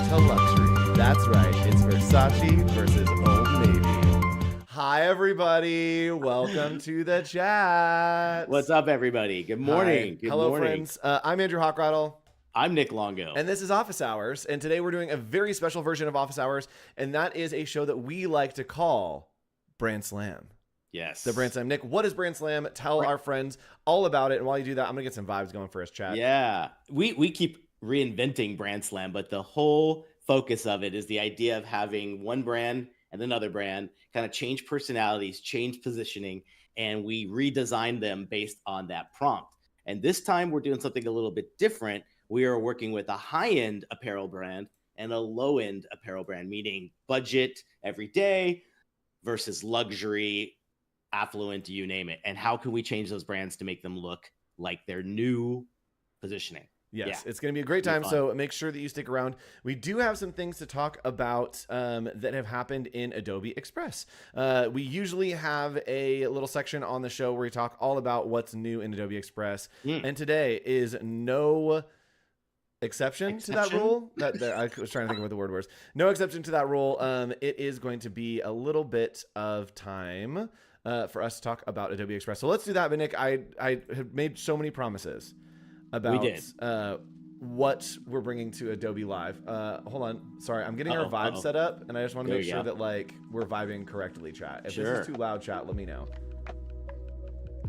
to luxury. That's right, it's Versace versus Old Navy. Hi, everybody. Welcome to the chat. What's up, everybody? Good morning. Hi. Good Hello, morning. friends. I'm Andrew Hockrattle. I'm Nick Longo. And this is Office Hours. And today we're doing a very special version of Office Hours. And that is a show that we like to call Brand Slam. Yes. The Brand Slam. Nick, what is Brand Slam? Tell our friends all about it. And while you do that, I'm going to get some vibes going for us, chat. Yeah. We keep reinventing Brand Slam, but the whole focus of it is the idea of having one brand and another brand kind of change personalities, change positioning, and we redesign them based on that prompt. And this time we're doing something a little bit different. We are working with a high-end apparel brand and a low-end apparel brand, meaning budget, everyday versus luxury, affluent, you name it. And how can we change those brands to make them look like their new positioning? Yes, it's going to be a great time, so make sure that you stick around. We do have some things to talk about that have happened in Adobe Express. We usually have a little section on the show where we talk all about what's new in Adobe Express, and today is no exception to that rule. I was trying to think of what the word was. No exception to that rule. It is going to be a little bit of time for us to talk about Adobe Express. So let's do that. But Nick, I have made so many promises about what we're bringing to Adobe Live. Hold on. Sorry, I'm getting our vibe set up, and I just want to make sure that we're vibing correctly, chat. If this is too loud, chat, let me know.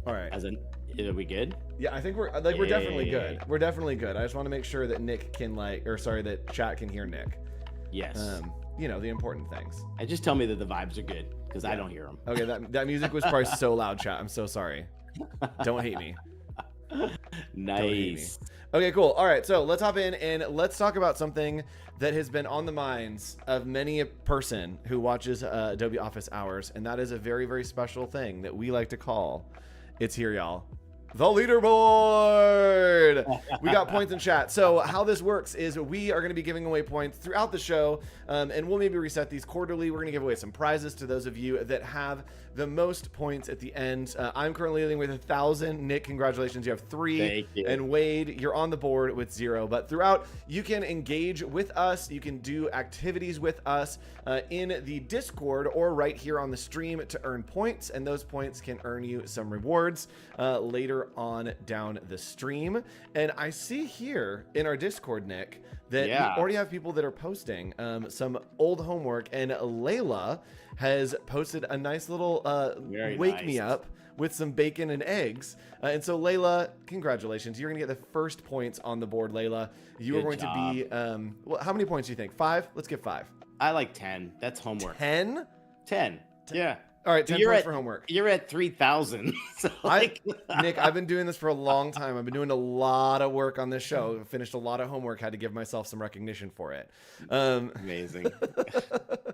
All right. Are we good? Yeah, I think we're definitely good. We're definitely good. I just want to make sure that Nick can that chat can hear Nick. Yes. You know, the important things. And just tell me that the vibes are good because I don't hear them. Okay, that music was probably so loud, chat. I'm so sorry. Don't hate me. Nice. Okay, cool. All right, so let's hop in and let's talk about something that has been on the minds of many a person who watches Adobe Office Hours, and that is a very, very special thing that we like to call, it's here, y'all, the leaderboard. We got points in chat. So how this works is we are going to be giving away points throughout the show, and we'll maybe reset these quarterly. We're going to give away some prizes to those of you that have the most points at the end. I'm currently leading with 1,000. Nick, congratulations. You have 3. Thank you. And Wade, you're on the board with 0. But throughout, you can engage with us. You can do activities with us in the Discord or right here on the stream to earn points. And those points can earn you some rewards later on down the stream. And I see here in our Discord, Nick, that we already have people that are posting some old homework. And Layla has posted a nice little wake me up with some bacon and eggs. And so Layla, congratulations. You're going to get the first points on the board, Layla. You are going to be, well, how many points do you think? 5? Let's get 5. I like 10. That's homework. 10? 10. Yeah. All right, 10 points for homework. You're at 3,000. So Nick, I've been doing this for a long time. I've been doing a lot of work on this show. Finished a lot of homework. Had to give myself some recognition for it. Amazing.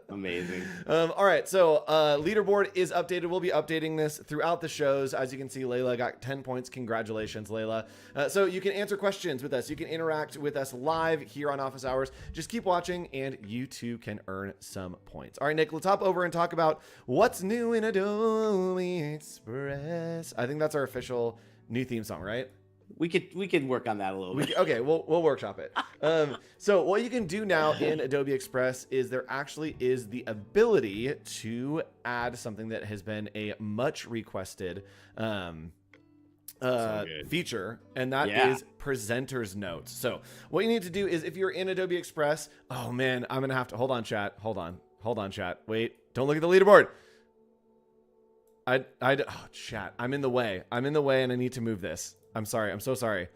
Amazing. All right, so leaderboard is updated. We'll be updating this throughout the shows. As you can see, Layla got 10 points. Congratulations, Layla. So you can answer questions with us. You can interact with us live here on Office Hours. Just keep watching, and you too can earn some points. All right, Nick, let's hop over and talk about what's new in Adobe Express. I think that's our official new theme song, right? We could work on that a little bit. Okay, we'll workshop it. So what you can do now in Adobe Express is there actually is the ability to add something that has been a much requested feature, and that is presenters notes. So what you need to do is if you're in Adobe Express, oh man, I'm gonna have to hold on, chat. Hold on, chat. Wait, don't look at the leaderboard. Oh, chat, I'm in the way, and I need to move this. I'm sorry. I'm so sorry.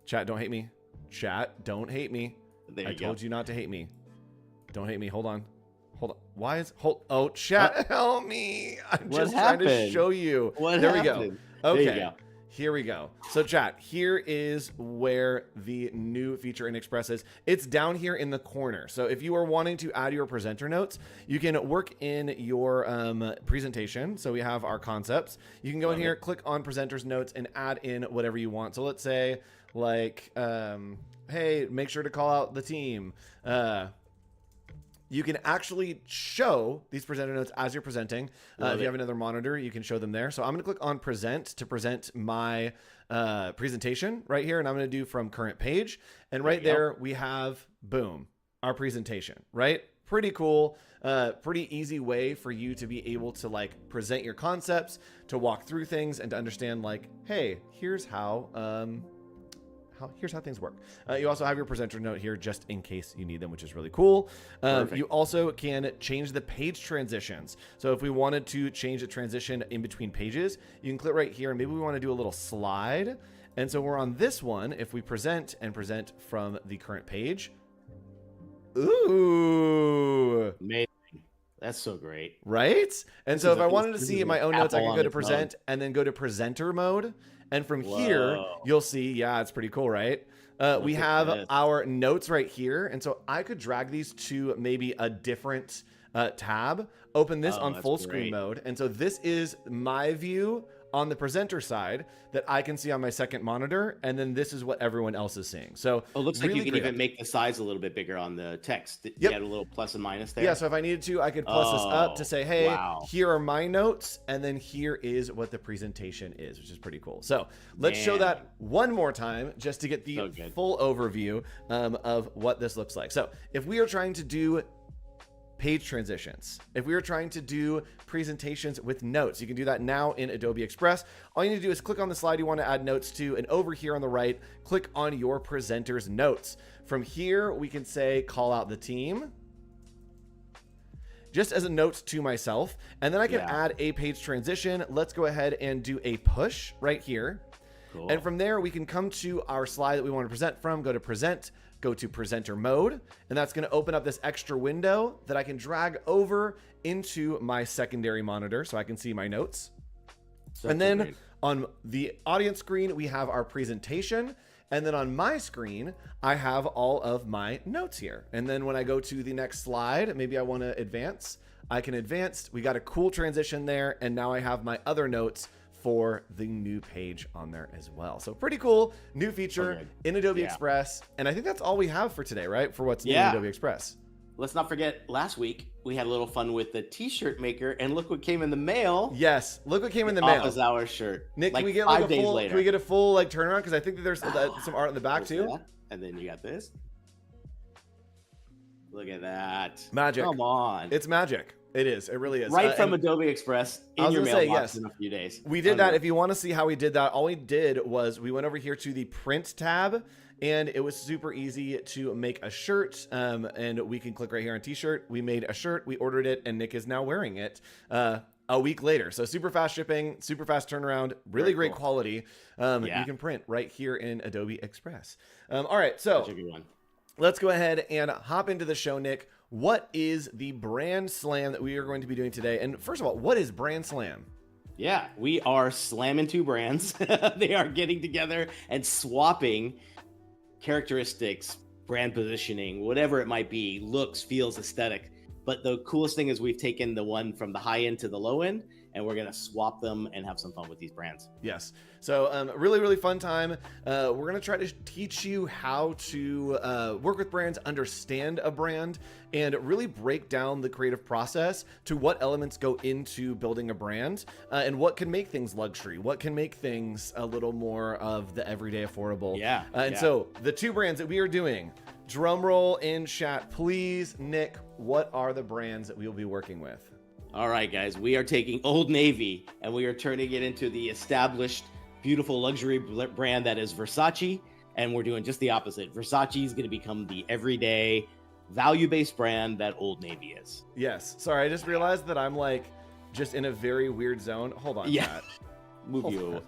Chat, don't hate me. Chat, don't hate me. I told you not to hate me. Don't hate me. Hold on. Why is oh, chat, help me. I'm just trying to show you. There we go. Okay. There you go. Here we go. So chat, here is where the new feature in Express is. It's down here in the corner. So if you are wanting to add your presenter notes, you can work in your presentation. So we have our concepts. You can go in here, click on presenters notes, and add in whatever you want. So let's say like, hey, make sure to call out the team. You can actually show these presenter notes as you're presenting. If you have another monitor, you can show them there. So I'm going to click on present to present my presentation right here. And I'm going to do from current page. And right there we have, boom, our presentation, right? Pretty cool. Pretty easy way for you to be able to like present your concepts, to walk through things, and to understand like, hey, here's how things work. You also have your presenter note here just in case you need them, which is really cool. You also can change the page transitions. So if we wanted to change the transition in between pages, you can click right here, and maybe we want to do a little slide. And so we're on this one. If we present from the current page, ooh, amazing. That's so great. Right? And so if I wanted to see my own notes, I can go to present and then go to presenter mode. And from here, you'll see, yeah, it's pretty cool, right? We have our notes right here. And so I could drag these to maybe a different tab, open this on full screen mode. And so this is my view on the presenter side that I can see on my second monitor, and then this is what everyone else is seeing. So it looks like you can even make the size a little bit bigger on the text. You had a little plus and minus there. Yeah, so if I needed to, I could plus this up to say, hey, here are my notes, and then here is what the presentation is, which is pretty cool. So let's show that one more time just to get the full overview of what this looks like. So if we are trying to do page transitions, if we are trying to do presentations with notes, you can do that now in Adobe Express. All you need to do is click on the slide you want to add notes to, and over here on the right, click on your presenter's notes. From here, we can say, call out the team, just as a note to myself, and then I can add a page transition. Let's go ahead and do a push right here. Cool. And from there, we can come to our slide that we want to present from, go to present, go to presenter mode, and that's going to open up this extra window that I can drag over into my secondary monitor so I can see my notes. And then on the audience screen, we have our presentation. And then on my screen, I have all of my notes here. And then when I go to the next slide, maybe I want to advance, I can advance. We got a cool transition there. And now I have my other notes for the new page on there as well. So pretty cool new feature in Adobe Express. And I think that's all we have for today, right? For what's new in Adobe Express. Let's not forget, last week we had a little fun with the t-shirt maker, and look what came in the mail. Yes, look what came in the mail. Office hours shirt. Nick, can we get like a full, can we get a full like turnaround? Because I think that there's some art in the back too. That. And then you got this. Look at that. Magic. Come on. It's magic. It is. It really is. Right from Adobe Express in your mailbox in a few days. We did that. If you want to see how we did that, all we did was we went over here to the print tab, and it was super easy to make a shirt. And we can click right here on t-shirt. We made a shirt. We ordered it, and Nick is now wearing it a week later. So super fast shipping, super fast turnaround, really great quality. You can print right here in Adobe Express. All right. So let's go ahead and hop into the show, Nick. What is the brand slam that we are going to be doing today? And first of all, what is brand slam? Yeah, we are slamming two brands. They are getting together and swapping characteristics, brand positioning, whatever it might be, looks, feels, aesthetic. But the coolest thing is we've taken the one from the high end to the low end, and we're going to swap them and have some fun with these brands. Yes. So really, really fun time. We're going to try to teach you how to work with brands, understand a brand, and really break down the creative process to what elements go into building a brand and what can make things luxury, what can make things a little more of the everyday affordable. So the two brands that we are doing, drum roll in chat, please. Nick, what are the brands that we will be working with? All right, guys, we are taking Old Navy and we are turning it into the established, beautiful luxury brand that is Versace. And we're doing just the opposite. Versace is going to become the everyday value-based brand that Old Navy is. Yes. Sorry, I just realized that I'm like just in a very weird zone. Hold on. Yeah. Move you.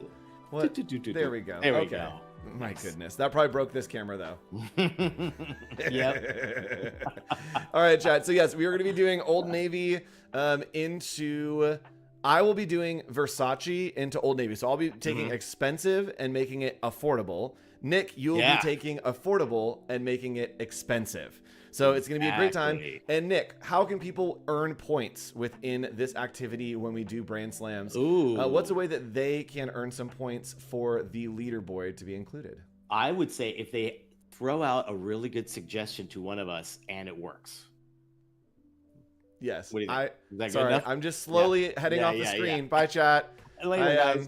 What? There we go. There we go. My goodness. That probably broke this camera though. Yep. All right, chat. So yes, we are going to be doing Old Navy I will be doing Versace into Old Navy. So I'll be taking expensive and making it affordable. Nick, you'll be taking affordable and making it expensive. So it's going to be a great time. And Nick, how can people earn points within this activity when we do brand slams? What's a way that they can earn some points for the leaderboard to be included? I would say if they throw out a really good suggestion to one of us and it works. Yes. What do you think? Is that sorry, good enough? I'm just slowly heading off the screen. Bye, chat. I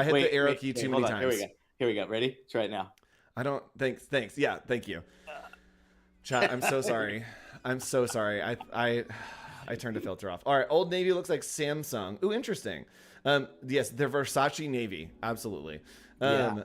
hit the arrow key too many times. Here we go. Ready? Try it now. I don't. Thanks. Yeah. Thank you. Chat, I'm so sorry. I'm so sorry. I turned a filter off. All right, Old Navy looks like Samsung. Ooh, interesting. Yes, they're Versace Navy. Absolutely. Yeah.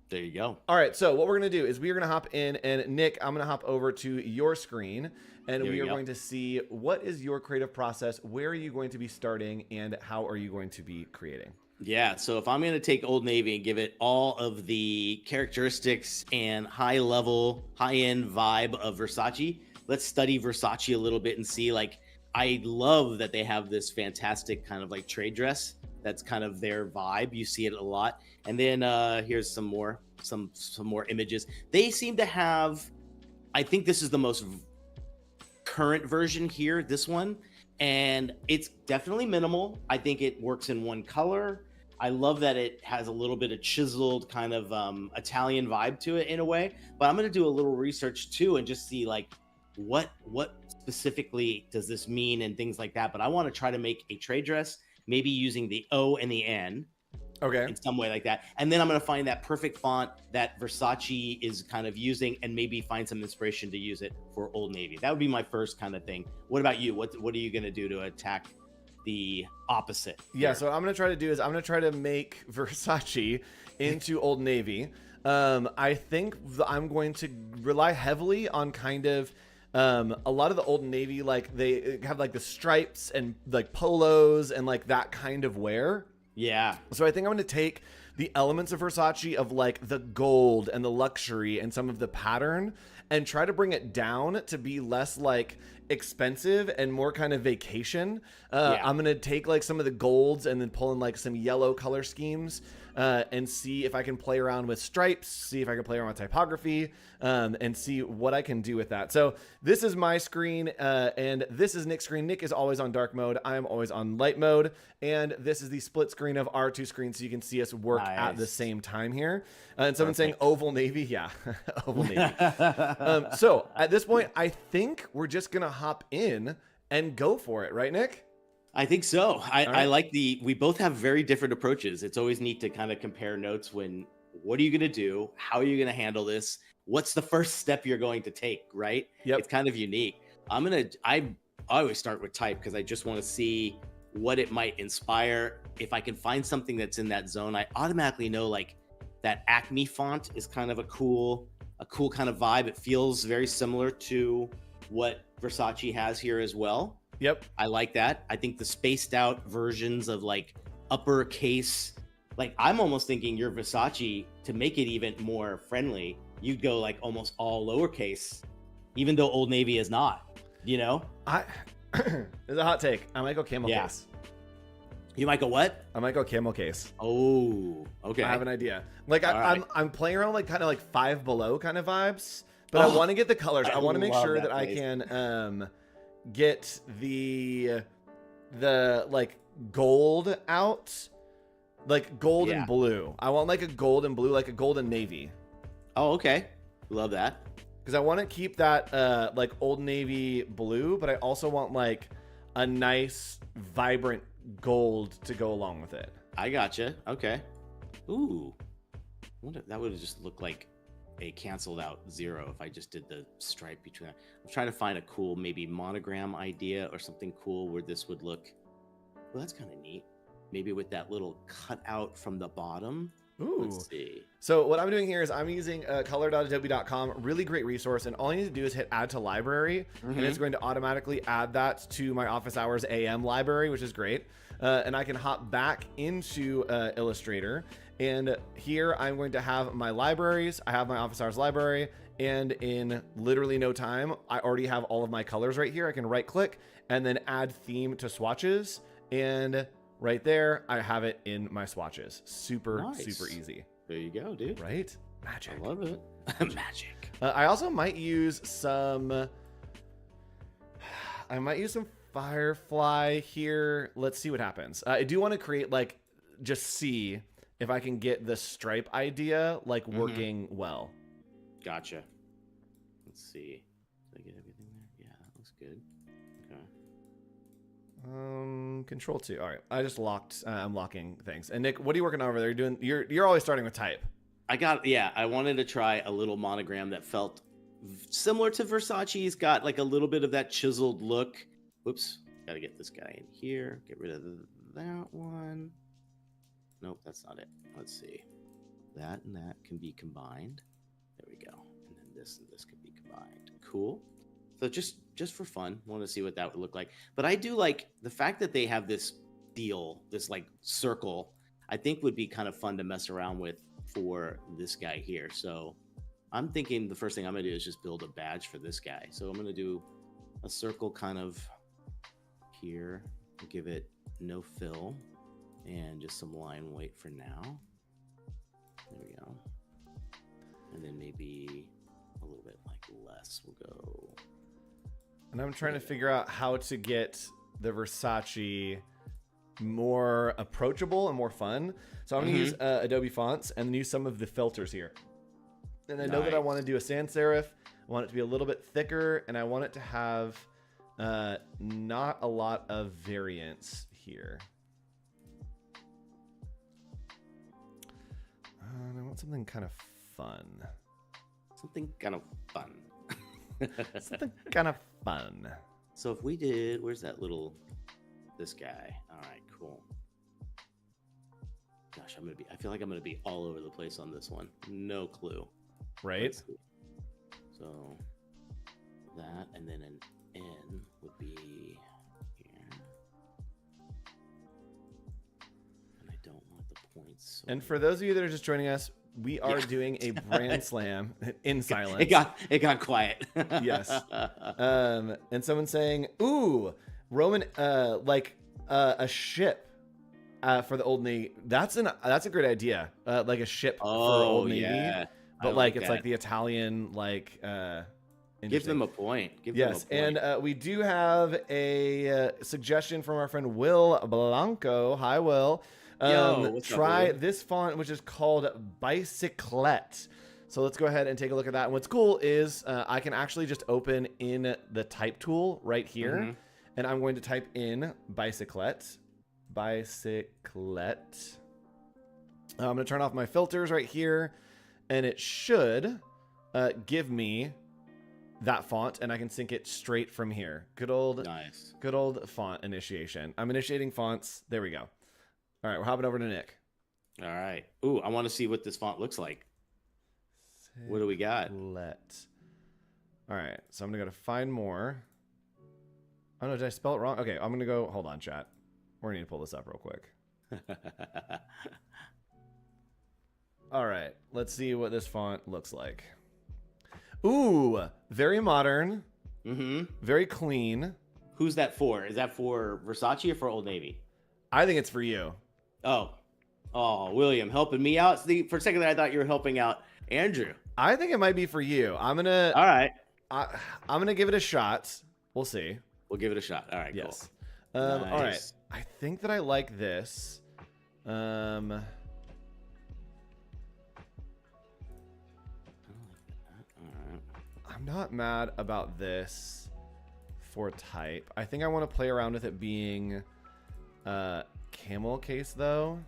There you go. All right, so what we're going to do is we are going to hop in, and Nick, I'm going to hop over to your screen, and we are going to see what is your creative process, where are you going to be starting, and how are you going to be creating? Yeah, so if I'm going to take Old Navy and give it all of the characteristics and high-level, high-end vibe of Versace, let's study Versace a little bit and see, like, I love that they have this fantastic kind of like trade dress. That's kind of their vibe. You see it a lot. And then here's some more images. They seem to have, I think this is the most current version here, this one. And it's definitely minimal. I think it works in one color. I love that it has a little bit of chiseled kind of Italian vibe to it in a way. But I'm going to do a little research too and just see like what specifically does this mean and things like that. But I want to try to make a trade dress, maybe using the O and the N. Okay. In some way like that. And then I'm going to find that perfect font that Versace is kind of using and maybe find some inspiration to use it for Old Navy. That would be my first kind of thing. What about you? What are you going to do to attack the opposite? Yeah, so I'm going to try to do is I'm going to try to make Versace into Old Navy. I think I'm going to rely heavily on kind of a lot of the Old Navy, like they have like the stripes and like polos and like that kind of wear. Yeah. So I think I'm going to take the elements of Versace of like the gold and the luxury and some of the pattern and try to bring it down to be less like expensive and more kind of vacation. I'm going to take like some of the golds and then pull in like some yellow color schemes and see if I can play around with stripes, see if I can play around with typography, and see what I can do with that. So this is my screen, and this is Nick's screen. Nick is always on dark mode. I am always on light mode. And this is the split screen of our two screens, so you can see us work at the same time here. And someone's saying oval navy. Yeah, oval navy. So at this point, I think we're just going to hop in and go for it. Right, Nick? I think so. I like we both have very different approaches. It's always neat to kind of compare notes when, what are you going to do? How are you going to handle this? What's the first step you're going to take, right? Yep. It's kind of unique. I always start with type because I just want to see what it might inspire. If I can find something that's in that zone, I automatically know like that Acme font is kind of a cool kind of vibe. It feels very similar to what Versace has here as well. Yep. I like that. I think the spaced out versions of like uppercase, like I'm almost thinking your Versace, to make it even more friendly, you'd go like almost all lowercase, even though Old Navy is not, you know? There's a hot take. I might go camel case. You might go what? I might go camel case. Oh, okay. I have an idea. Like I'm playing around like kind of like Five Below kind of vibes, but I want to get the colors. I want to make sure that I can get the like gold out, like gold and blue. I want like a gold and blue, like a gold and navy. Oh, okay. Love that. Because I want to keep that like Old Navy blue, but I also want like a nice vibrant gold to go along with it. I gotcha. Okay. Ooh, that would have just looked like a canceled out zero if I just did the stripe between that. I'm trying to find a cool maybe monogram idea or something cool where this would look, well, that's kind of neat. Maybe with that little cutout from the bottom. Ooh. Let's see. So what I'm doing here is I'm using color.adobe.com, really great resource, and all I need to do is hit add to library, and it's going to automatically add that to my Office Hours AM library, which is great. And I can hop back into Illustrator, and here I'm going to have my libraries. I have my Office Hours library, and in literally no time, I already have all of my colors right here. I can right click and then add theme to swatches, and right there, I have it in my swatches. Super easy. There you go, dude. Right? Magic. I love it. Magic. I also might use some Firefly here. Let's see what happens. I do want to create like, just see if I can get the stripe idea like working well. Gotcha. Let's see. Did I get everything there? Yeah, that looks good. Okay. Control 2. All right. I just locked. I'm locking things. And Nick, what are you working on over there? You're always starting with type. I wanted to try a little monogram that felt similar to Versace. He's got like a little bit of that chiseled look. Whoops, gotta get this guy in here. Get rid of that one. Nope, that's not it. Let's see. That and that can be combined. There we go. And then this and this can be combined. Cool. So just for fun, want to see what that would look like. But I do like the fact that they have this deal, this like circle, I think would be kind of fun to mess around with for this guy here. So I'm thinking the first thing I'm gonna do is just build a badge for this guy. So I'm gonna do a circle kind of here, give it no fill and just some line weight for now. There we go. And then maybe a little bit like less. We'll go. And I'm trying to figure out how to get the Versace more approachable and more fun. So I'm going to use Adobe fonts and then use some of the filters here. And I know that I want to do a sans serif. I want it to be a little bit thicker, and I want it to have not a lot of variance here. I want something kind of fun. Something kind of fun. Something kind of fun. So if we did, where's that little, this guy? All right, cool. Gosh, I feel like I'm gonna be all over the place on this one. No clue. Right? So that, and then an N would be here. And I don't want the points. And for those of you that are just joining us, we are doing a brand slam in silence. It got quiet. Yes. And someone's saying, "Ooh, Roman, like a ship for the Old Navy. That's a great idea. Like a ship for Old Navy, but like it's like the Italian like." Give them a point. Yes, and we do have a suggestion from our friend Will Blanco. Hi, Will. Try this font, which is called Bicyclette. So let's go ahead and take a look at that. And what's cool is I can actually just open in the type tool right here, and I'm going to type in Bicyclette. Bicyclette. I'm going to turn off my filters right here, and it should give me that font, and I can sync it straight from here. Good old font initiation. I'm initiating fonts. There we go. All right, we're hopping over to Nick. All right. Ooh, I want to see what this font looks like. What do we got? All right, so I'm gonna go to find more. Oh no, did I spell it wrong? Okay, I'm gonna go. Hold on, chat. We're gonna need to pull this up real quick. All right, let's see what this font looks like. Ooh, very modern. Very clean. Who's that for? Is that for Versace or for Old Navy? I think it's for you. Oh, William, helping me out. See, for a second there, I thought you were helping out Andrew. I think it might be for you. All right. I'm gonna give it a shot. We'll see. We'll give it a shot. All right. Yes. Cool. Nice. All right. I think that I like this. All right. I'm not mad about this for type. I think I want to play around with it being camel case though.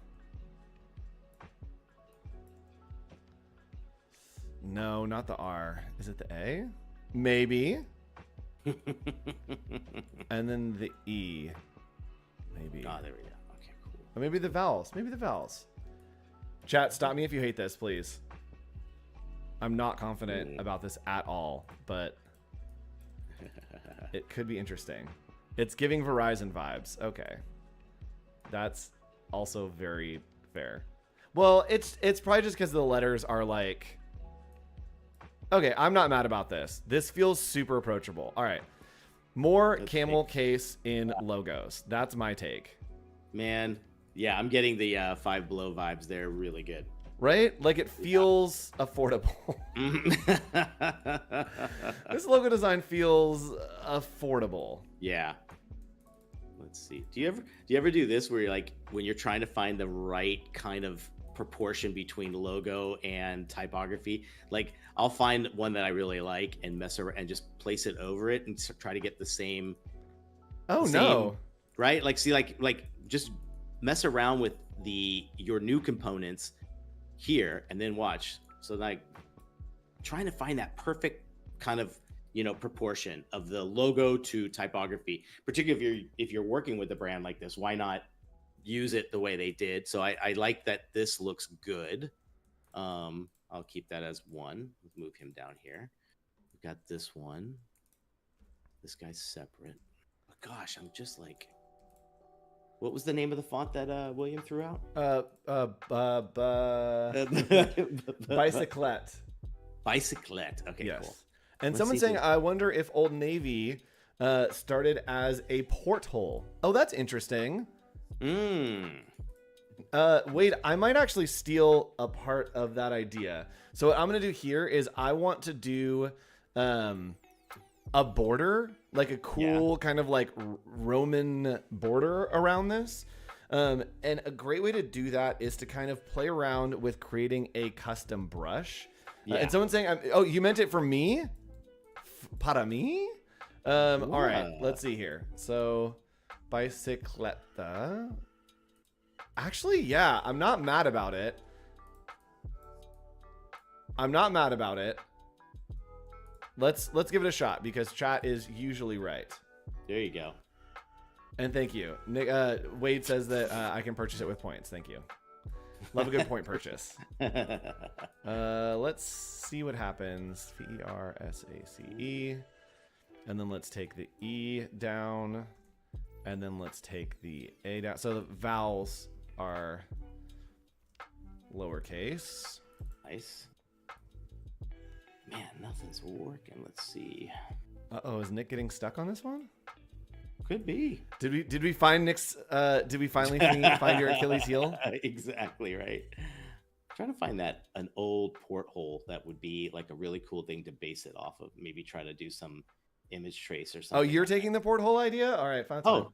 No, not the R. Is it the A? Maybe. And then the E. Maybe. Oh, there we go. Okay, cool. Or maybe the vowels. Chat, stop me if you hate this, please. I'm not confident about this at all, but it could be interesting. It's giving Verizon vibes. Okay. That's also very fair. Well, it's probably just because the letters are like... Okay, I'm not mad about this. This feels super approachable. All right. More camel case in logos. That's my take. Man, yeah, I'm getting the Five Below vibes there. Really good. Right? Like it feels affordable. This logo design feels affordable. Yeah. Let's see. Do you ever do this where you're like, when you're trying to find the right kind of proportion between logo and typography, like I'll find one that I really like and mess around and just place it over it and try to get the same. No. Right? Like, see, like just mess around with your new components here and then watch. So like trying to find that perfect kind of, you know, proportion of the logo to typography, particularly if you're working with a brand like this. Why not use it the way they did? So I like that this looks good. I'll keep that as 1. Let's move him down here. We've got this one. This guy's separate. But gosh, I'm just like, what was the name of the font that William threw out? Bicyclette. Bicyclette. Okay, Yes. cool. And Let's someone's see saying, I wonder if Old Navy started as a porthole. Oh, that's interesting. Wait, I might actually steal a part of that idea. So what I'm going to do here is I want to do a border, like a cool kind of like Roman border around this. And a great way to do that is to kind of play around with creating a custom brush. And someone's saying, oh, you meant it for me? Para mí? All right, let's see here. So, bicicleta. Actually, yeah, I'm not mad about it. I'm not mad about it. Let's give it a shot because chat is usually right. There you go. And thank you. Nick, Wade says that I can purchase it with points. Thank you. Love a good point purchase. Let's see what happens. Versace. And then let's take the E down. And then let's take the A down. So the vowels are lowercase. Nice. Man, nothing's working. Let's see. Uh-oh, is Nick getting stuck on this one? Could be. Did we find Nick's did we finally find your Achilles heel? Exactly right. I'm trying to find an old porthole that would be like a really cool thing to base it off of. Maybe try to do some image trace or something. Oh, you're taking the porthole idea? All right, fine. Oh.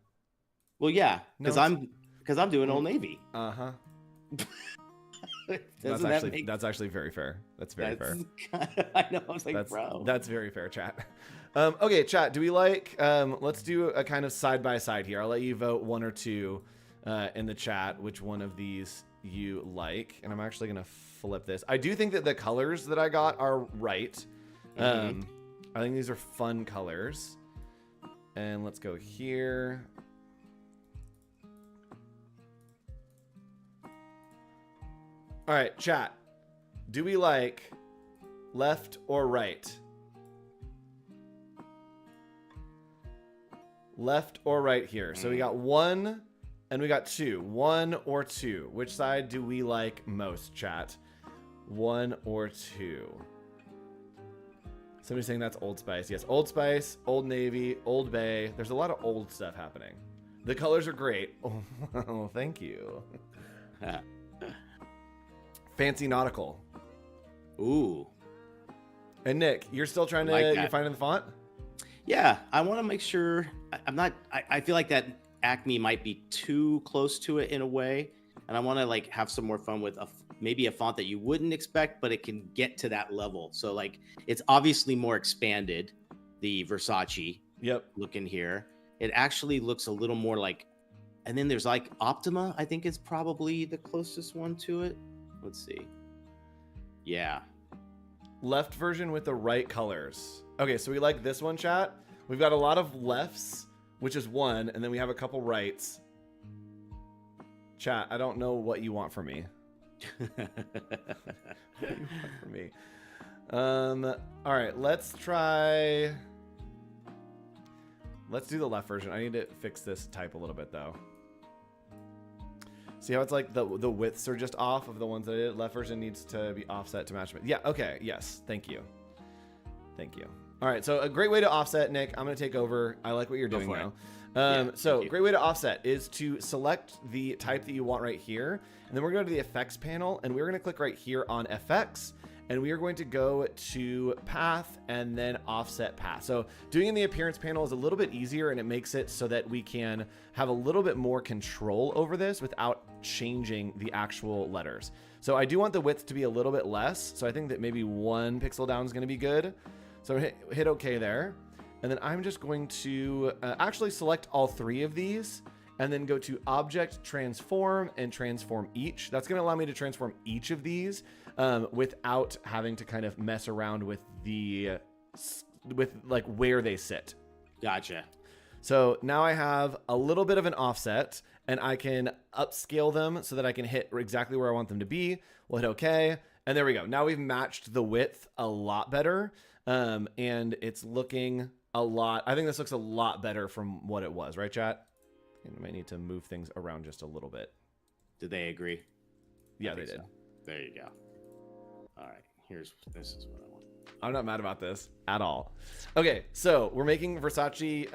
Well, yeah, because No, I'm doing Old Navy. Uh-huh. That's actually very fair. That's very fair. I know. I was like, bro. That's very fair, chat. Okay, chat. Do we like? Let's do a kind of side by side here. I'll let you vote 1 or 2 in the chat. Which one of these you like? And I'm actually gonna flip this. I do think that the colors that I got are right. I think these are fun colors. And let's go here. All right, chat. Do we like left or right? Left or right here. So we got 1 and we got 2. 1 or 2. Which side do we like most, chat? 1 or 2. Somebody's saying that's Old Spice. Yes, Old Spice, Old Navy, Old Bay. There's a lot of old stuff happening. The colors are great. Oh, thank you. Fancy nautical. Ooh. And Nick, you're still trying to you're finding the font? Yeah, I want to make sure. I feel like that Acme might be too close to it in a way, and I want to like have some more fun with maybe a font that you wouldn't expect, but it can get to that level. So like it's obviously more expanded, the Versace. Yep. Look in here. It actually looks a little more like, and then there's like Optima. I think is probably the closest one to it. Let's see. Yeah. Left version with the right colors. Okay, so we like this one, chat. We've got a lot of lefts, which is 1, and then we have a couple rights. Chat, I don't know what you want from me. What do you want from me? All right, let's do the left version. I need to fix this type a little bit though. See how it's like the widths are just off of the ones that I did? Left version needs to be offset to match. Yeah, okay, yes, thank you. Thank you. All right, so a great way to offset, Nick, I'm gonna take over. I like what you're doing now. So great way to offset is to select the type that you want right here, and then we're going to the effects panel, and we're going to click right here on FX, and we are going to go to path and then offset path. So doing in the appearance panel is a little bit easier, and it makes it so that we can have a little bit more control over this without changing the actual letters. So I do want the width to be a little bit less. So I think that maybe 1 pixel down is going to be good. So hit OK there. And then I'm just going to actually select all 3 of these and then go to Object, Transform, and Transform Each. That's going to allow me to transform each of these without having to kind of mess around with the with like where they sit. Gotcha. So now I have a little bit of an offset, and I can upscale them so that I can hit exactly where I want them to be. We'll hit OK, and there we go. Now we've matched the width a lot better, and it's looking a lot. I think this looks a lot better from what it was, right, chat? I might need to move things around just a little bit. Did they agree? Yeah, they did. So. There you go. All right, this is what I want. I'm not mad about this at all. Okay, so we're making Versace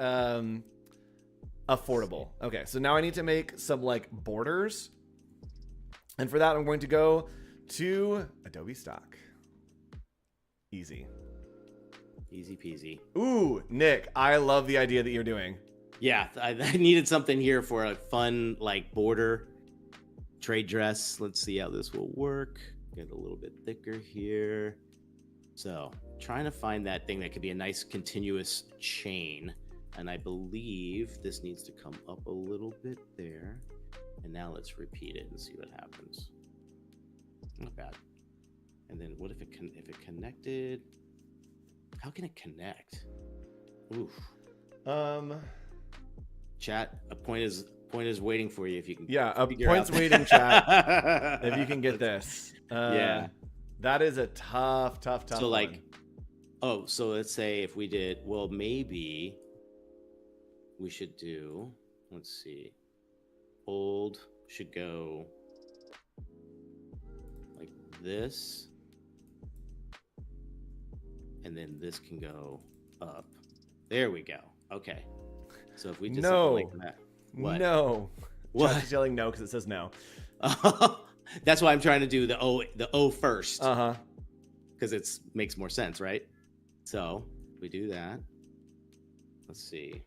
affordable. Okay, so now I need to make some like borders. And for that, I'm going to go to Adobe Stock. Easy. Easy peasy. Ooh, Nick, I love the idea that you're doing. Yeah, I needed something here for a fun like border trade dress. Let's see how this will work. Get a little bit thicker here. So trying to find that thing that could be a nice continuous chain. And I believe this needs to come up a little bit there. And now let's repeat it and see what happens. Not bad. And then what if it connected? How can it connect? Oof. Chat, a point is waiting for you if you can. Yeah, a point's waiting, chat. If you can get this. Yeah. That is a tough So like, one. oh, so let's say if we did, well, maybe we should do, let's see, old should go like this, and then this can go up. There we go. Okay. So if we just like that. What? No. What? Chat's yelling no because it says no. That's why I'm trying to do the O first. Uh-huh. Because it makes more sense, right? So we do that. Let's see.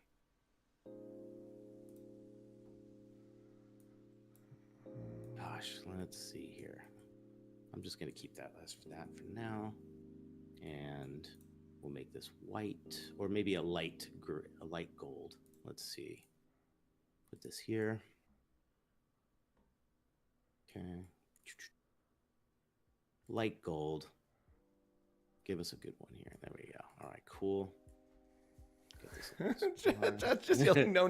Gosh, let's see here. I'm just gonna keep that for now, and we'll make this white, or maybe a light gold. Let's see. Put this here. Okay. Light gold. Give us a good one here. There we go. All right, cool. Chat's just yelling no.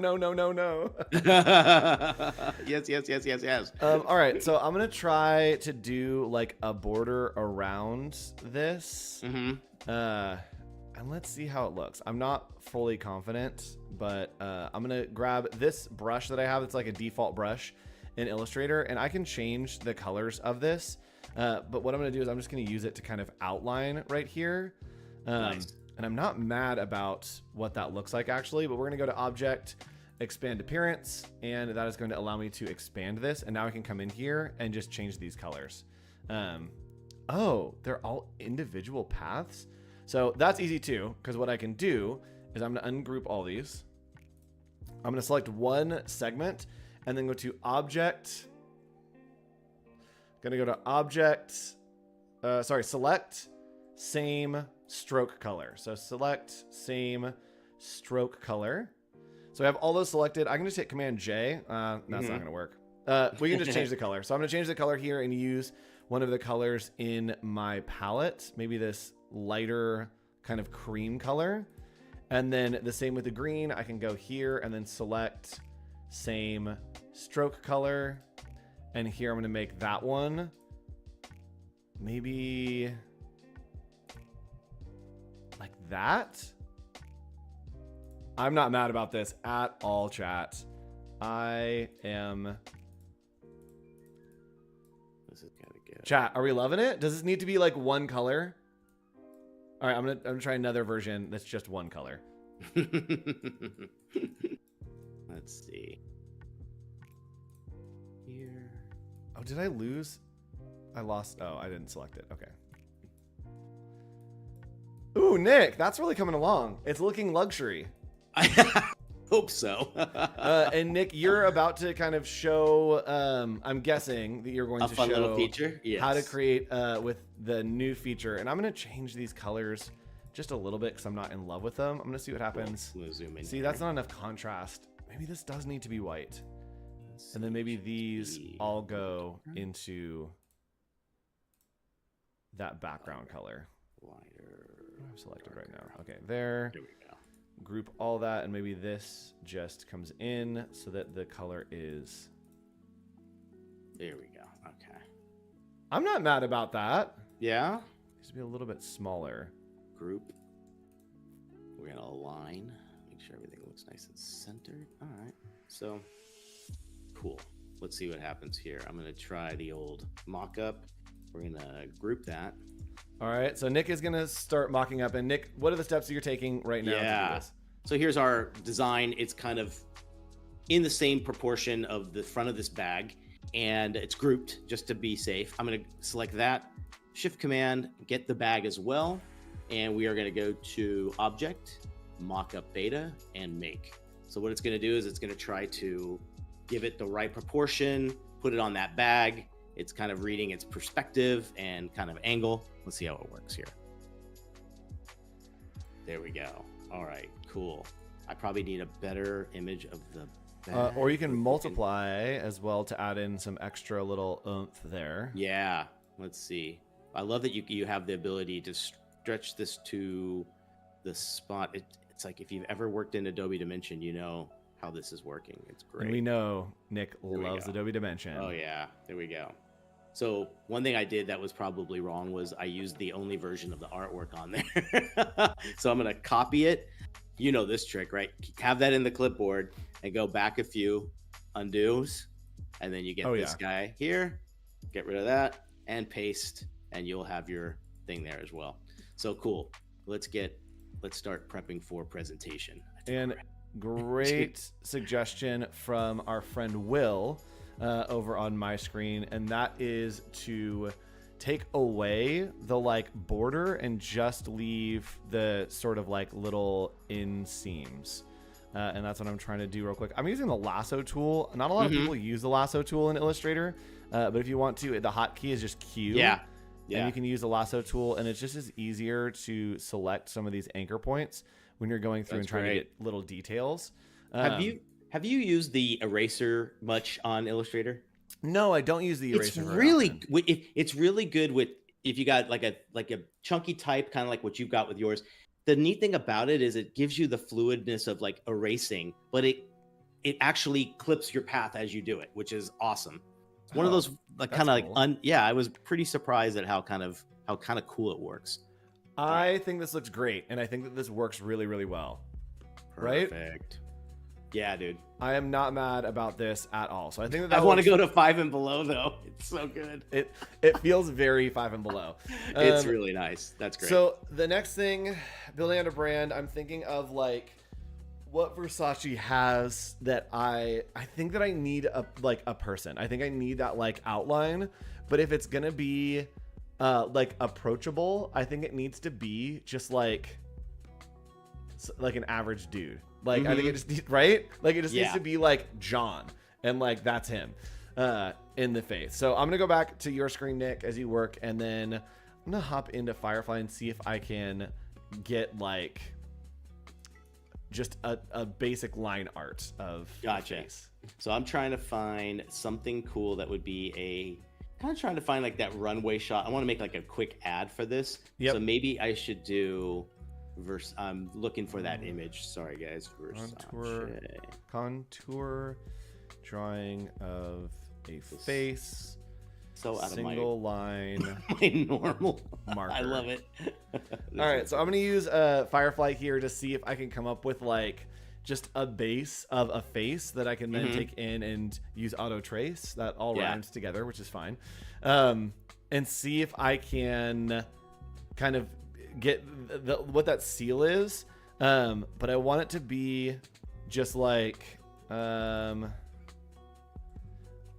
Yes. All right, so I'm gonna try to do like a border around this. Mm-hmm. And let's see how it looks. I'm not fully confident, but I'm gonna grab this brush that I have. It's like a default brush in Illustrator, and I can change the colors of this. But what I'm gonna do is I'm just gonna use it to kind of outline right here. Nice. And I'm not mad about what that looks like actually, but we're gonna go to Object, Expand Appearance, and that is going to allow me to expand this. And now I can come in here and just change these colors. Oh, they're all individual paths. So that's easy too, because what I can do is I'm gonna ungroup all these. I'm gonna select one segment and then go to Object. Gonna go to Object, select same stroke color. So select same stroke color. So I have all those selected. I can just hit Command J. That's not going to work. We can just change the color. So I'm going to change the color here and use one of the colors in my palette. Maybe this lighter kind of cream color. And then the same with the green. I can go here and then select same stroke color. And here I'm going to make that one maybe like that. I'm not mad about this at all, chat. I am. This is kind of good. Chat, are we loving it? Does this need to be like one color? All right, I'm gonna try another version that's just one color. Let's see. Here. Oh, did I lose? I lost. Oh, I didn't select it. Okay. Ooh, Nick, that's really coming along. It's looking luxury. I hope so. And Nick, you're about to kind of show, I'm guessing that you're going to fun show little feature. Yes. how to create with the new feature. And I'm going to change these colors just a little bit because I'm not in love with them. I'm going to see what happens. Cool. Zoom in See, here. that's not enough contrast. Maybe this does need to be white. And then maybe these all go into that background color. Lighter. What do I have selected right now? Okay, there. There we go. Group all that, and maybe this just comes in so that the color is... There we go. Okay. I'm not mad about that. Yeah. Needs to be a little bit smaller. Group. We're gonna align. Make sure everything looks nice and centered. All right. So cool. Let's see what happens here. I'm gonna try the old mock-up. We're gonna group that. All right, so Nick is gonna start mocking up. And Nick, what are the steps that you're taking right now to do this? So here's our design. It's kind of in the same proportion of the front of this bag, and it's grouped just to be safe. I'm gonna select that, Shift Command, get the bag as well, and we are gonna go to Object, Mockup Beta, and Make. So what it's gonna do is it's gonna try to give it the right proportion, put it on that bag. It's kind of reading its perspective and kind of angle. Let's see how it works here. There we go. All right, cool. I probably need a better image of the bag. Or you can multiply as well to add in some extra little oomph there. Yeah, let's see. I love that you have the ability to stretch this to the spot. It's like if you've ever worked in Adobe Dimension, you know how this is working. It's great. And we know Nick loves Adobe Dimension. Oh yeah, there we go. So one thing I did that was probably wrong was I used the only version of the artwork on there. So I'm gonna copy it. You know this trick, right? Have that in the clipboard and go back a few, undos, and then you get this guy here, get rid of that, and paste, and you'll have your thing there as well. So cool. Let's start prepping for presentation. And great suggestion from our friend Will over on my screen, and that is to take away the like border and just leave the sort of like little inseams. And that's what I'm trying to do real quick. I'm using the lasso tool. Not a lot of people use the lasso tool in Illustrator, but if you want to, the hotkey is just Q. Yeah. And you can use the lasso tool, and it's just as easier to select some of these anchor points when you're going through and trying to get little details. Have you used the eraser much on Illustrator? No, I don't use the eraser. It's really good with if you got like a chunky type, kind of like what you've got with yours. The neat thing about it is it gives you the fluidness of like erasing, but it actually clips your path as you do it, which is awesome. It's one of those like kind of cool. I was pretty surprised at how kind of cool it works. I think this looks great, and I think that this works really, really well. Perfect. Right? Yeah, dude. I am not mad about this at all. So I think that I want to go to 5 and below though. It's so good. It feels very 5 and below. It's really nice. That's great. So the next thing, building out a brand, I'm thinking of like what Versace has that I think that I need a person. I think I need that like outline, but if it's gonna be like approachable, I think it needs to be just like an average dude. Like I think it just needs, right? Like it just needs to be like John, and like that's him in the face. So I'm gonna go back to your screen, Nick, as you work, and then I'm gonna hop into Firefly and see if I can get like just a basic line art of the face. So I'm trying to find something cool that would be trying to find like that runway shot. I want to make like a quick ad for this. Yep. So maybe I should do I'm looking for that image. Sorry guys. Contour drawing of a face. So out single of line my normal marker. I love it. All right, so I'm gonna use Firefly here to see if I can come up with like just a base of a face that I can then take in and use auto trace. That all rhymes together, which is fine. And see if I can kind of get what that seal is. But I want it to be just like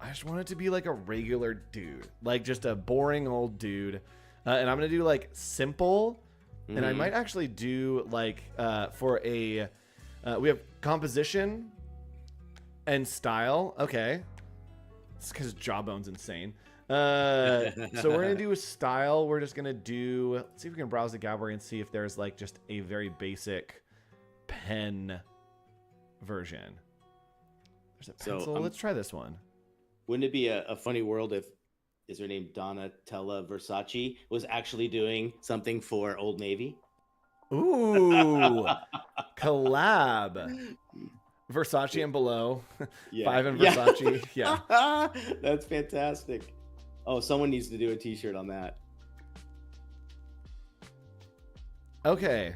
I just want it to be like a regular dude, like just a boring old dude. And I'm gonna do like simple, and I might actually do like for a we have composition and style. Okay, it's because Jawbone's insane. So we're gonna do a style. We're just gonna do. Let's see if we can browse the gallery and see if there's like just a very basic pen version. There's a pencil. So, let's try this one. Wouldn't it be a funny world if is her name Donatella Versace was actually doing something for Old Navy? Ooh, collab. Versace and below. Yeah. 5 and Versace. Yeah. That's fantastic. Oh, someone needs to do a t-shirt on that. Okay.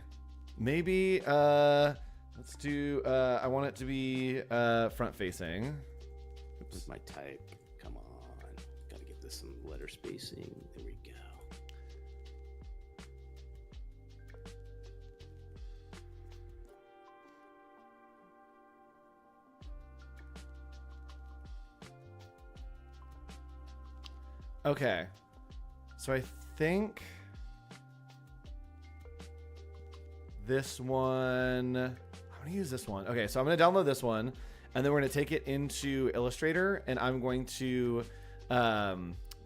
Maybe let's do I want it to be front facing. This is my type. Come on. Gotta get this some letter spacing. There we go. Okay. So I think this one, I'm gonna use this one. Okay, so I'm gonna download this one, and then we're gonna take it into Illustrator, and I'm going to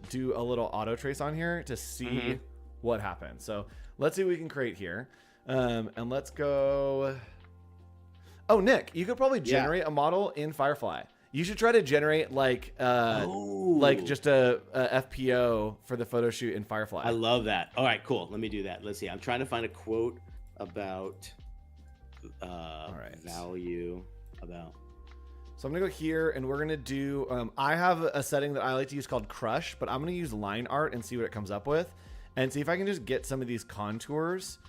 do a little auto trace on here to see what happens. So let's see what we can create here. And let's go. Oh, Nick, you could probably generate a model in Firefly. You should try to generate like just a FPO for the photo shoot in Firefly. I love that. All right, cool. Let me do that. Let's see. I'm trying to find a quote about value about. So I'm gonna go here, and we're gonna do. I have a setting that I like to use called Crush, but I'm gonna use line art and see what it comes up with, and see if I can just get some of these contours.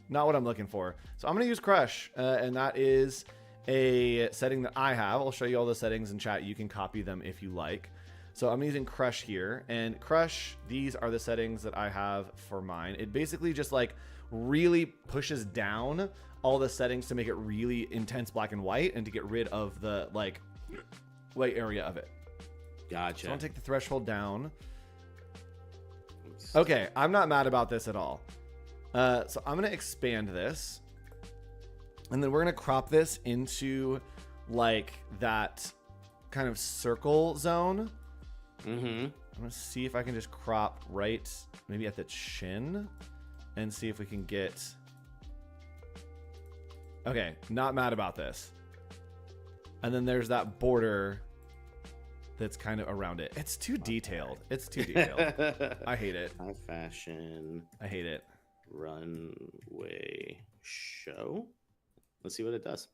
Not what I'm looking for. So I'm going to use Crush, and that is a setting that I have. I'll show you all the settings in chat. You can copy them if you like. So I'm using Crush here, and Crush, these are the settings that I have for mine. It basically just like really pushes down all the settings to make it really intense black and white and to get rid of the like white area of it. Gotcha. So I'll take the threshold down. Okay, I'm not mad about this at all. So I'm going to expand this, and then we're going to crop this into like that kind of circle zone. I'm going to see if I can just crop right maybe at the chin and see if we can get. Okay, not mad about this. And then there's that border that's kind of around it. It's too detailed. It's too detailed. I hate it. High fashion. I hate it. Runway show. Let's see what it does.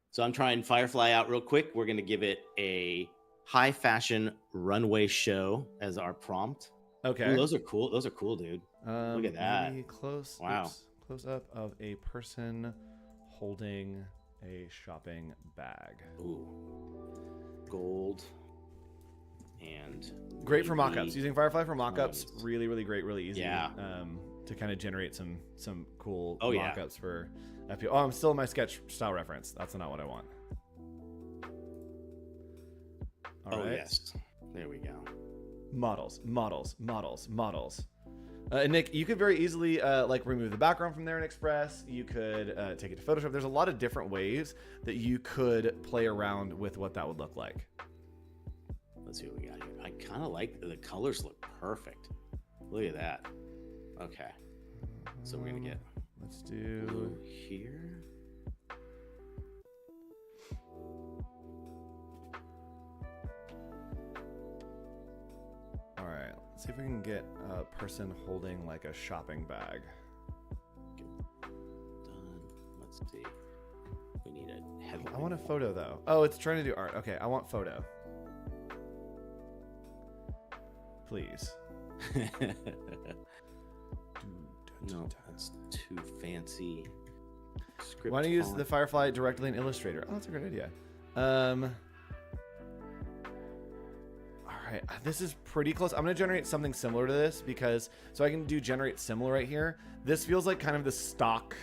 So I'm trying Firefly out real quick. We're going to give it a high fashion runway show as our prompt. Okay. Ooh, those are cool. Those are cool, dude. Look at that. Close. Wow. Oops, close up of a person holding a shopping bag. Ooh. Gold. And great for mockups. Using Firefly for mockups, really, really great, really easy. Yeah. To kind of generate some cool mockups mockups for FPO. Oh, I'm still in my sketch style reference. That's not what I want. All right. Yes. There we go. Models. And Nick, you could very easily like remove the background from there in Express. You could take it to Photoshop. There's a lot of different ways that you could play around with what that would look like. Let's see what we got here. I kind of like the colors look perfect. Look at that. Okay. So we're going to get. Let's do here. All right. Let's see if we can get a person holding like a shopping bag. Done. Let's see. We need a headline. I want a photo though. Oh, it's trying to do art. Okay, I want photo. Please. No, that's too fancy. Script Why don't you use font. the Firefly directly in Illustrator? Oh, that's a great idea. All right, this is pretty close. I'm gonna generate something similar to this because so I can do generate similar right here. This feels like kind of the stock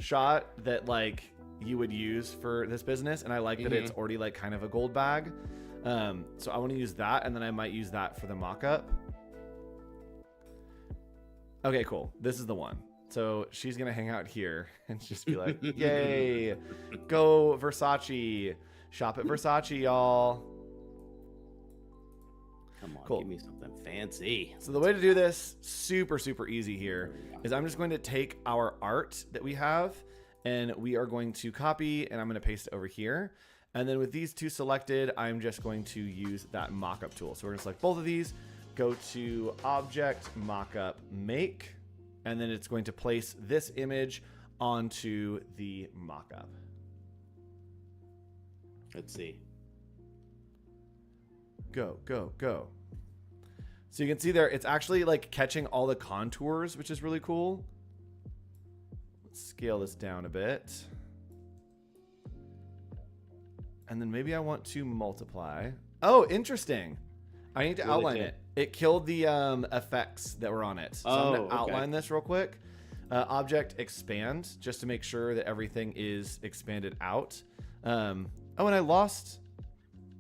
shot that like you would use for this business, and I like that it's already like kind of a gold bag. So I want to use that, and then I might use that for the mock-up. Okay, cool. This is the one. So she's gonna hang out here and just be like, "Yay, go Versace! Shop at Versace, y'all!" Come on, Cool. give me something fancy. So the way to do this, super easy here, is I'm just going to take our art that we have, and we are going to copy, and I'm going to paste it over here. And then with these two selected, I'm just going to use that mockup tool. So we're going to select both of these, go to Object, Mockup, Make. and then it's going to place this image onto the mock-up. Let's see. Go, go, go. So you can see there, it's actually like catching all the contours, which is really cool. Let's scale this down a bit. And then maybe I want to multiply. Oh, interesting. I need to outline it. It killed the effects that were on it. So I'm going to outline this real quick. Object expand, just to make sure that everything is expanded out. Oh, and I lost.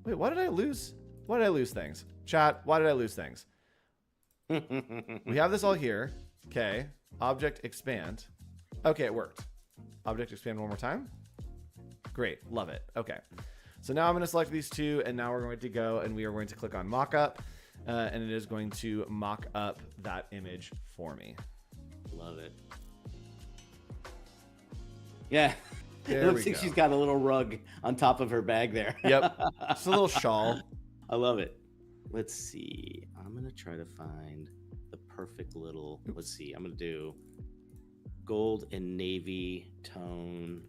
Wait, why did I lose? Why did I lose things? Chat, why did I lose things? We have this all here. Okay. Object expand. Okay, it worked. Object expand one more time. Great. Love it. Okay. So now I'm going to select these two, and now we're going to go and we are going to click on mockup, and it is going to mock up that image for me. Love it. Yeah. There it looks like she's got a little rug on top of her bag there. Yep. It's a little shawl. I love it. Let's see. I'm going to try to find the perfect little, let's see. I'm going to do gold and navy tone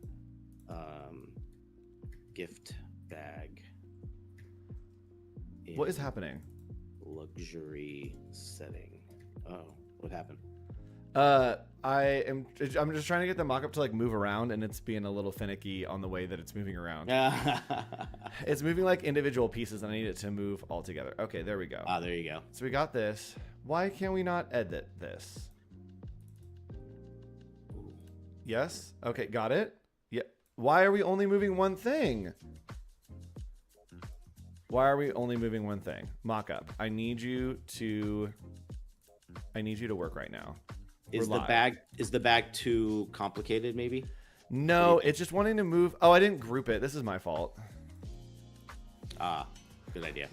gift bag. What is happening? Luxury setting. Oh, what happened? I'm just trying to get the mock-up to like move around, and it's being a little finicky on the way that it's moving around. It's moving like individual pieces, and I need it to move all together. Okay, there we go. Ah, there you go. So we got this. Why can't we not edit this? Yes? Okay, got it. Yeah. Why are we only moving one thing? Why are we only moving one thing? Mock-up. I need you to work right now. Is the bag too complicated, maybe? No, it's just wanting to move. Oh, I didn't group it. This is my fault. Ah, good idea.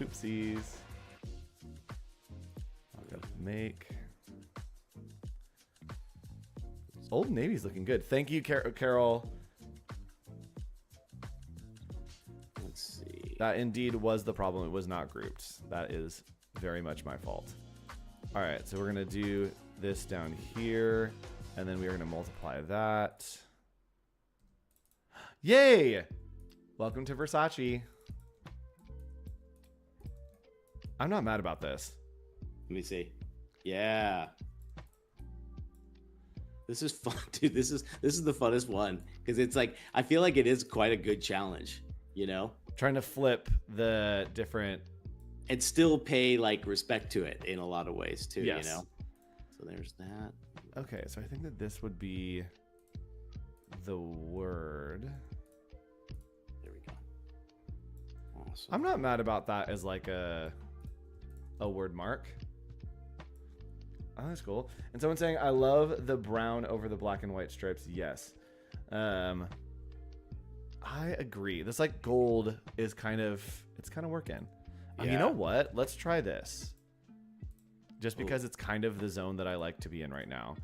Oopsies. I'll go make. Old Navy's looking good. Thank you, Carol. Let's see. That indeed was the problem. It was not grouped. That is very much my fault. All right, so we're going to do this down here, and then we're going to multiply that. Yay! Welcome to Versace. I'm not mad about this. Let me see. Yeah. This is fun, dude. This is the funnest one because it's like I feel like it is quite a good challenge, you know? Trying to flip the different and still pay like respect to it in a lot of ways too, yes. You know? So there's that. Okay, so I think that this would be the word. There we go. Awesome. I'm not mad about that as like a word mark. Oh, that's cool. And someone's saying, I love the brown over the black and white stripes. Yes. I agree. This like gold is kind of working. Yeah. You know what? Let's try this. Just because it's kind of the zone that I like to be in right now.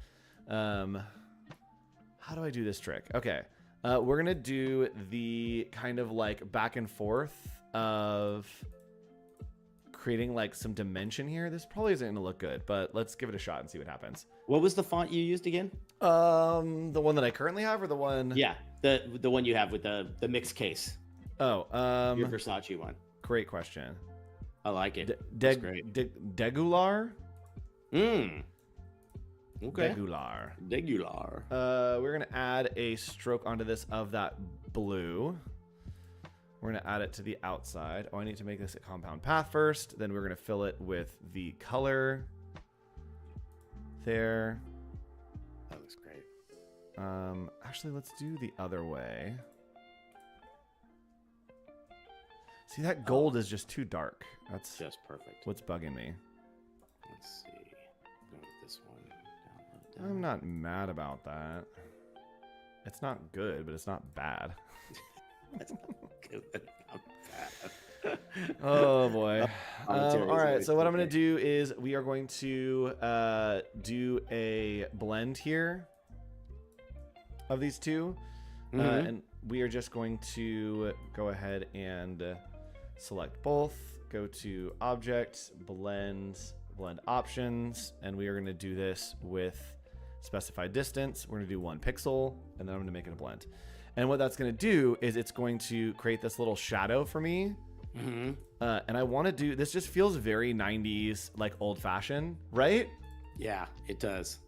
How do I do this trick? Okay. We're going to do the kind of like back and forth of creating like some dimension here. This probably isn't going to look good, but let's give it a shot and see what happens. What was the font you used again? The one that I currently have or the one? Yeah, the one you have with the mixed case. Oh, your Versace one. Great question. I like it. That's great. Degular? Okay. Degular. We're going to add a stroke onto this of that blue. We're going to add it to the outside. Oh, I need to make this a compound path first. Then we're going to fill it with the color. There. That looks great. Actually, let's do the other way. See, that gold is just too dark. That's just perfect. What's bugging me? Let's see. Go with this one. Down. I'm not mad about that. It's not good, but it's not bad. That's not good, but not bad. Oh boy. All right, so what I'm going to do is we are going to do a blend here of these two. And we are just going to go ahead and select both, go to Object, Blend, blend options, and we are going to do this with specified distance. We're going to do 1 pixel, and then I'm going to make it a blend. And what that's going to do is it's going to create this little shadow for me. And I want to do this. Just feels very 90s, like old fashioned, right? Yeah, it does.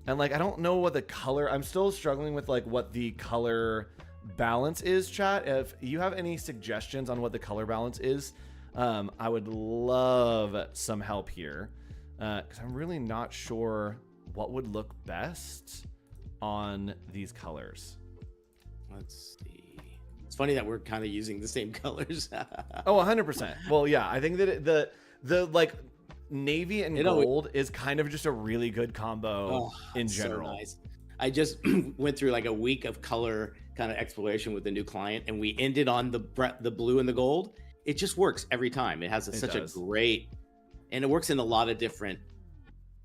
And like I don't know what the color. I'm still struggling with like what the color balance is. Chat, if you have any suggestions on what the color balance is, I would love some help here, because I'm really not sure what would look best on these colors. Let's see. It's funny that we're kind of using the same colors. Oh, 100%. Well, yeah, I think that the like navy and gold is kind of just a really good combo in general. So nice. I just went through like a week of color kind of exploration with a new client, and we ended on the blue and the gold. It just works every time. It has such a great, and it works in a lot of different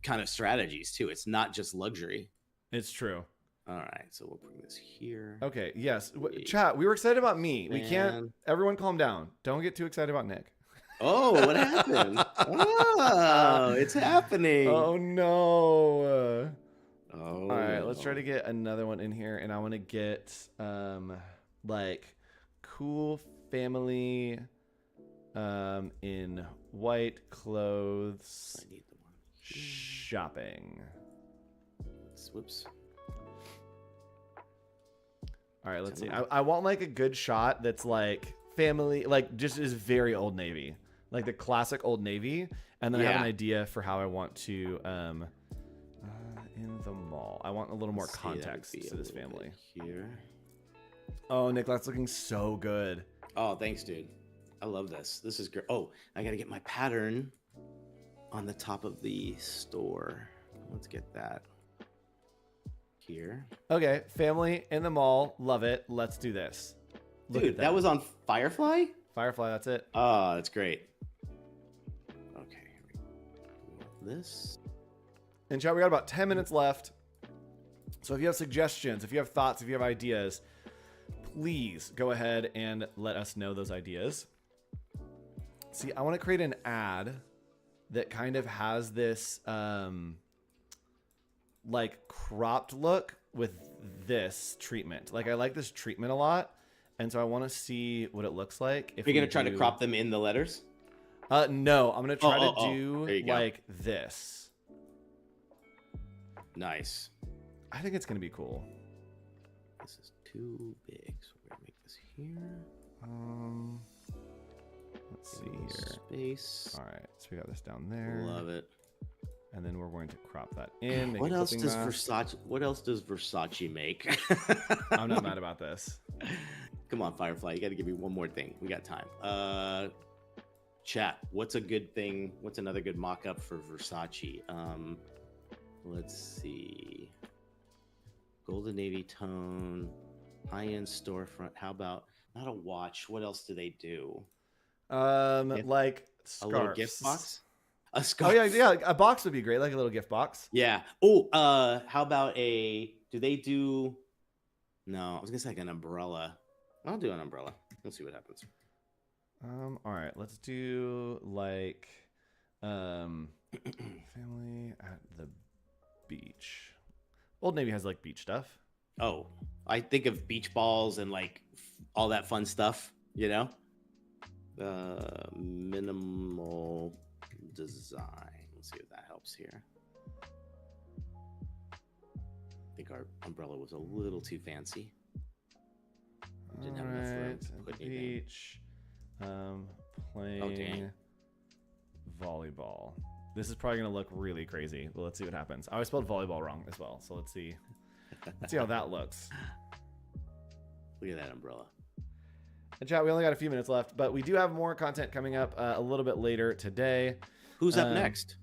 kind of strategies too. It's not just luxury. It's true. All right, so we'll bring this here. Okay, yes. Chat, we were excited about me. We can't, everyone calm down. Don't get too excited about Nick. Oh, what happened? Oh, it's happening. Oh, no. Oh. All right, let's try to get another one in here. And I want to get, like, cool family in white clothes I need the one. shopping. Whoops. All right, let's see. I want like a good shot that's like family, like just is very Old Navy, like the classic Old Navy. And then I have an idea for how I want to, in the mall. I want a little more context to this family. Here. Oh, Nick, that's looking so good. Oh, thanks, dude. I love this. This is great. Oh, I got to get my pattern on the top of the store. Let's get that. Here. Okay, family in the mall, love it. Let's do this. Look Dude, that was on Firefly? Firefly, that's it. Oh, that's great. Okay, here we go. This. And chat, we got about 10 minutes left. So if you have suggestions, if you have thoughts, if you have ideas, please go ahead and let us know those ideas. See, I want to create an ad that kind of has this like cropped look with this treatment. Like I like this treatment a lot, and so I want to see what it looks like. If you're gonna try to crop them in the letters? No, I'm gonna try to do like this. Nice. I think it's gonna be cool. This is too big, so we're gonna make this here. Let's see here. Space. All right, so we got this down there. Love it. And then we're going to crop that in. What else does Versace? What else does Versace make? I'm not mad about this. Come on, Firefly. You got to give me one more thing. We got time. Chat. What's a good thing? What's another good mock-up for Versace? Let's see. Golden navy tone, high-end storefront. How about not a watch? What else do they do? Like scarves. A little gift box. A scarf. Oh yeah, a box would be great, like a little gift box. Yeah. Oh, how about do they do? No, I was gonna say like an umbrella. I'll do an umbrella. Let's see what happens. All right, let's do like family at the beach. Old Navy has like beach stuff. Oh, I think of beach balls and like all that fun stuff, you know? Minimal design. Let's see if that helps here. I think our umbrella was a little too fancy. Didn't have enough room to put anything. Beach, playing volleyball. This is probably gonna look really crazy, but let's see what happens. I always spelled volleyball wrong as well, so let's see. Let's see how that looks. Look at that umbrella. And chat, we only got a few minutes left, but we do have more content coming up a little bit later today. Who's up next?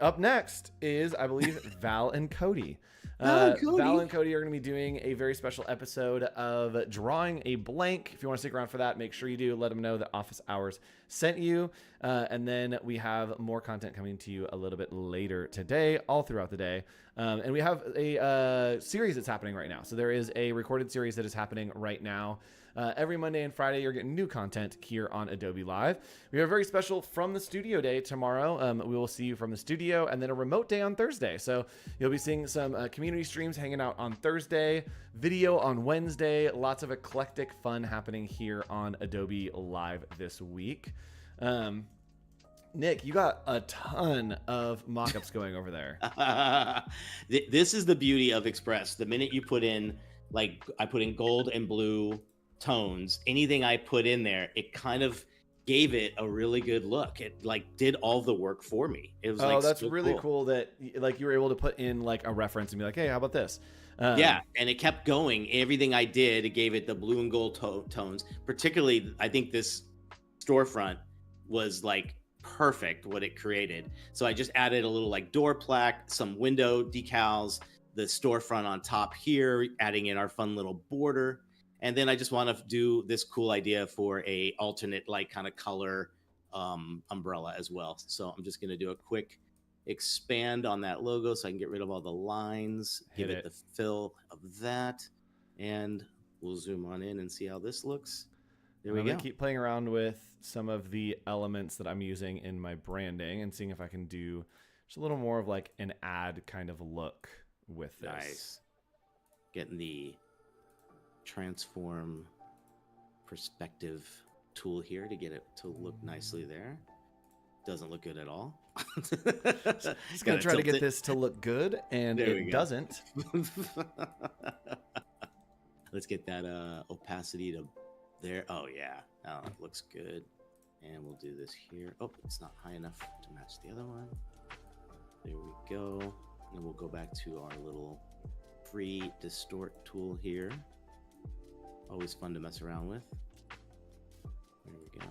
Up next is, I believe, Val and Cody. Val and Cody are going to be doing a very special episode of Drawing a Blank. If you want to stick around for that, make sure you do. Let them know that Office Hours sent you. And then we have more content coming to you a little bit later today, all throughout the day. And we have a series that's happening right now. So there is a recorded series that is happening right now. Every Monday and Friday, you're getting new content here on Adobe Live. We have a very special From the Studio day tomorrow. We will see you from the studio, and then a remote day on Thursday. So you'll be seeing some community streams hanging out on Thursday, video on Wednesday, lots of eclectic fun happening here on Adobe Live this week. Nick, you got a ton of mockups going over there. This is the beauty of Express. The minute you put in, like I put in gold and blue tones, anything I put in there, it kind of gave it a really good look. It like did all the work for me. It was that's so really cool that like you were able to put in like a reference and be like, hey, how about this? Yeah, and it kept going. Everything I did, it gave it the blue and gold tones. Particularly, I think this storefront was like perfect what it created. So I just added a little like door plaque, some window decals, the storefront on top here, adding in our fun little border. And then I just want to do this cool idea for a alternate like kind of color umbrella as well. So I'm just going to do a quick expand on that logo so I can get rid of all the lines, give it the fill of that, and we'll zoom on in and see how this looks. There we go. Keep playing around with some of the elements that I'm using in my branding and seeing if I can do just a little more of like an ad kind of look with this. Nice. Getting the transform perspective tool here to get it to look nicely there. Doesn't look good at all. Just gonna try to get this to look good, and it doesn't. Let's get that opacity to there. Oh yeah, it looks good. And we'll do this here. Oh, it's not high enough to match the other one. There we go. And we'll go back to our little free distort tool here. Always fun to mess around with. There we go.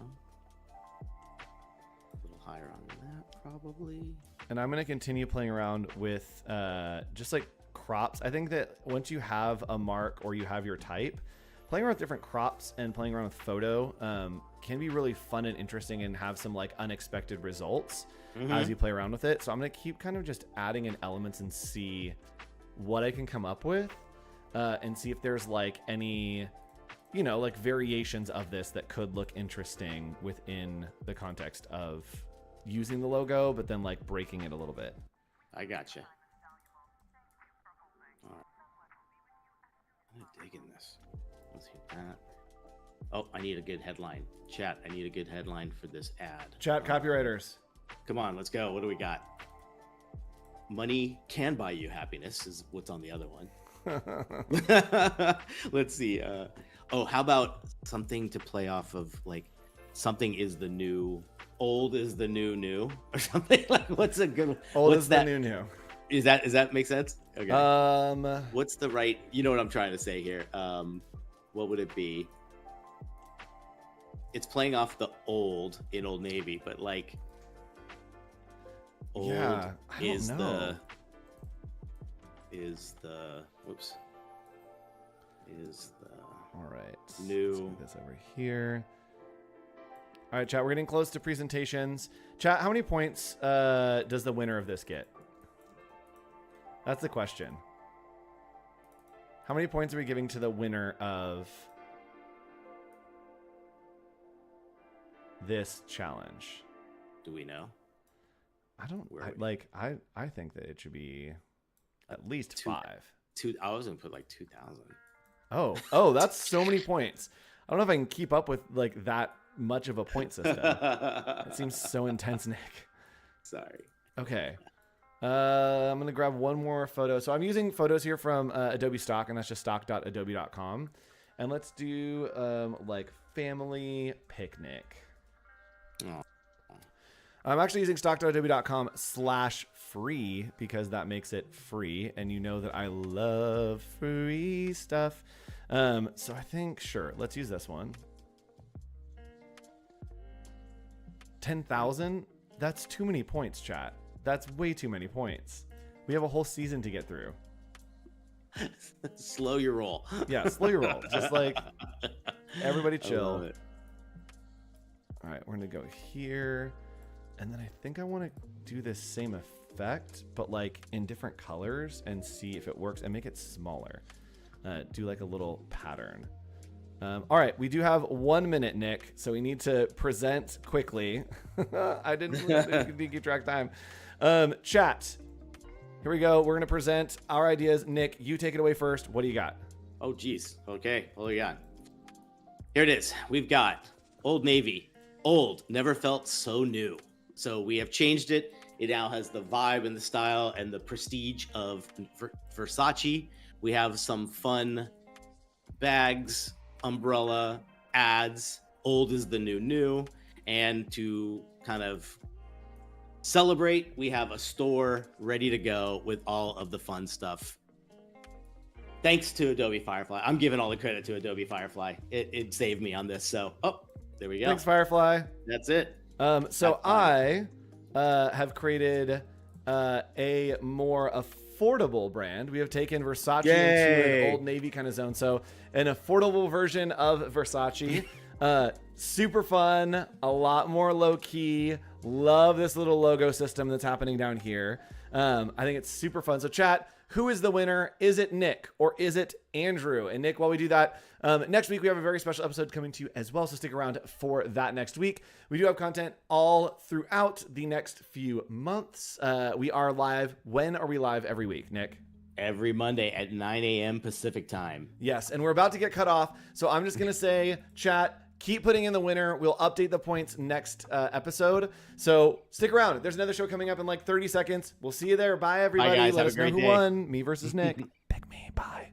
A little higher on that, probably. And I'm going to continue playing around with just like crops. I think that once you have a mark or you have your type, playing around with different crops and playing around with photo can be really fun and interesting and have some like unexpected results as you play around with it. So I'm going to keep kind of just adding in elements and see what I can come up with and see if there's like any, you know, like variations of this that could look interesting within the context of using the logo, but then like breaking it a little bit. I gotcha. All right. I'm digging this. Let's hit that. Oh, I need a good headline. Chat, I need a good headline for this ad. Chat, copywriters. Come on, let's go. What do we got? Money can buy you happiness is what's on the other one. Let's see. How about something to play off of, like something is the new, old is the new, or something like. What's a good? Old what's is that? the new. Is that make sense? Okay. What's the right? You know what I'm trying to say here. What would it be? It's playing off the old in Old Navy, but like old is the all right, new. let's move this over here. All right, chat, we're getting close to presentations. Chat, how many points does the winner of this get? That's the question. How many points are we giving to the winner of this challenge? Do we know? I don't I think that it should be at least 5. I was gonna put like 2,000. Oh, that's so many points. I don't know if I can keep up with like that much of a point system. That seems so intense, Nick. Sorry. Okay. I'm gonna grab one more photo. So I'm using photos here from Adobe Stock, and that's just stock.adobe.com. And let's do like family picnic. Oh. I'm actually using stock.adobe.com/free because that makes it free, and you know that I love free stuff. So I think sure, let's use this one. 10,000. That's too many points, chat. That's way too many points. We have a whole season to get through. Slow your roll. Yeah, slow your roll. Just like everybody chill. All right, we're gonna go here, and then I think I want to do this same effect, but like in different colors and see if it works and make it smaller. Do like a little pattern. All right, we do have 1 minute, Nick, so we need to present quickly. I didn't keep track of time. Chat, here we go. We're going to present our ideas. Nick, you take it away first. What do you got? Oh, geez. Okay, what do we got? Here it is. We've got Old Navy. Old, never felt so new. So we have changed it. It now has the vibe and the style and the prestige of Versace. We have some fun bags, umbrella, ads. Old is the new. And to kind of celebrate, we have a store ready to go with all of the fun stuff. Thanks to Adobe Firefly. I'm giving all the credit to Adobe Firefly. It saved me on this. So, there we go. Thanks, Firefly. That's it. So I have created a more affordable brand. We have taken Versace into an Old Navy kind of zone. So an affordable version of Versace. Super fun, a lot more low key. Love this little logo system that's happening down here. I think it's super fun. So chat, who is the winner? Is it Nick or is it Andrew? And Nick, while we do that, next week we have a very special episode coming to you as well. So stick around for that next week. We do have content all throughout the next few months. We are live. When are we live every week, Nick? Every Monday at 9 a.m. Pacific time. Yes, and we're about to get cut off. So I'm just going to say, chat, keep putting in the winner. We'll update the points next episode. So stick around. There's another show coming up in like 30 seconds. We'll see you there. Bye, everybody. Bye, guys. Let Have us a know great who day. won. Me versus Nick. Pick me. Bye.